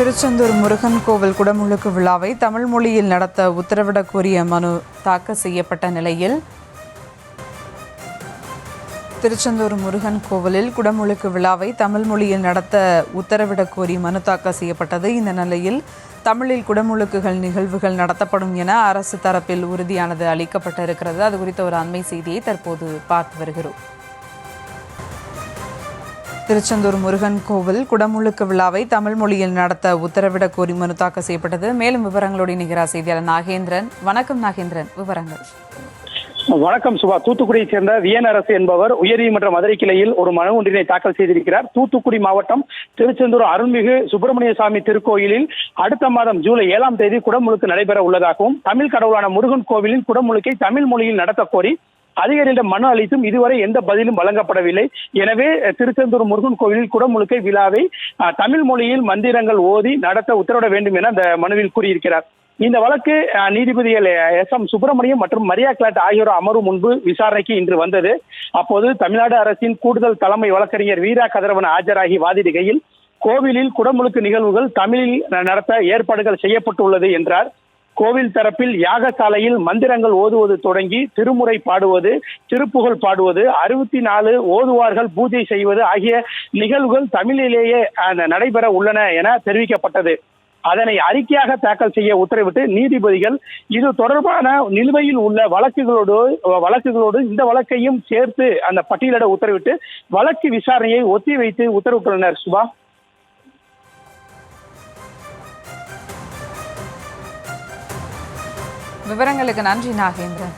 திருச்செந்தூர் முருகன் கோவில் குடமுழுக்கு விழாவை தமிழ் மொழியில் நடத்த உத்தரவிடக் கோரிய மனு தாக்கல் செய்யப்பட்ட நிலையில் திருச்செந்தூர் முருகன் கோவிலில் குடமுழுக்கு விழாவை தமிழ் மொழியில் நடத்த உத்தரவிடக் கோரி மனு தாக்கல் செய்யப்பட்டது. இந்த நிலையில் தமிழில் குடமுழுக்குகள் நிகழ்வுகள் நடத்தப்படும் என அரசு தரப்பில் உறுதியானது அளிக்கப்பட்டிருக்கிறது. அது குறித்த ஒரு அண்மை செய்தியை தற்போது பார்த்து வருகிறோம். திருச்செந்தூர் முருகன் கோவில் குடமுழுக்கு விழாவை தமிழ் மொழியில் நடத்த உத்தரவிடக் கோரி மனு தாக்கல் செய்யப்பட்டது. மேலும் விவரங்களோடு இணைகிறார் செய்தியாளர் நாகேந்திரன். வணக்கம் நாகேந்திரன், விவரங்கள். வணக்கம் சுபா. தூத்துக்குடியை சேர்ந்த வியன் அரசு என்பவர் உயர்நீதிமன்ற மதுரை கிளையில் ஒரு மனு ஒன்றினை தாக்கல் செய்திருக்கிறார். தூத்துக்குடி மாவட்டம் திருச்செந்தூர் அருள்மிகு சுப்பிரமணிய சாமி திருக்கோயிலில் அடுத்த மாதம் ஜூலை 7ஆம் தேதி குடமுழுக்கு நடைபெற உள்ளதாகவும் தமிழ் கடவுளான முருகன் கோவிலில் குடமுழுக்கை தமிழ் மொழியில் நடத்த கோரி அதிகாரியிடம் மனு அளித்தும் இதுவரை எந்த பதிலும் வழங்கப்படவில்லை. எனவே திருச்செந்தூர் முருகன் கோவிலில் குடமுழுக்கை விழாவை தமிழ் மொழியில் மந்திரங்கள் ஓதி நடத்த உத்தரவிட வேண்டும் என அந்த மனுவில் கூறியிருக்கிறார். இந்த வழக்கு நீதிபதிகள் SM சுப்பிரமணியம் மற்றும் மரியா கிளாட் ஆகியோர் அமர்வு முன்பு விசாரணைக்கு இன்று வந்தது. அப்போது தமிழ்நாடு அரசின் கூடுதல் தலைமை வழக்கறிஞர் வீரா கதிரவன் ஆஜராகி வாதிடுகையில் கோவிலில் குடமுழுக்கு நிகழ்வுகள் தமிழில் நடத்த ஏற்பாடுகள் செய்யப்பட்டுள்ளது என்றார். கோவில் தரப்பில் யாகசாலையில் மந்திரங்கள் ஓதுவது தொடங்கி திருமுறை பாடுவது, திருப்புகழ் பாடுவது, 64 ஓதுவார்கள் பூஜை செய்வது ஆகிய நிகழ்வுகள் தமிழிலேயே நடைபெற உள்ளன என தெரிவிக்கப்பட்டது. அதனை அறிக்கையாக தாக்கல் செய்ய உத்தரவிட்டு நீதிபதிகள் இது தொடர்பான நிலுவையில் உள்ள வழக்குகளோடு இந்த வழக்கையும் சேர்த்து அந்த பட்டியலிட உத்தரவிட்டு வழக்கு விசாரணையை ஒத்திவைத்து உத்தரவிட்டுள்ளனர். சுபா, விவரங்களுக்கு நன்றி நாகேந்திரன்.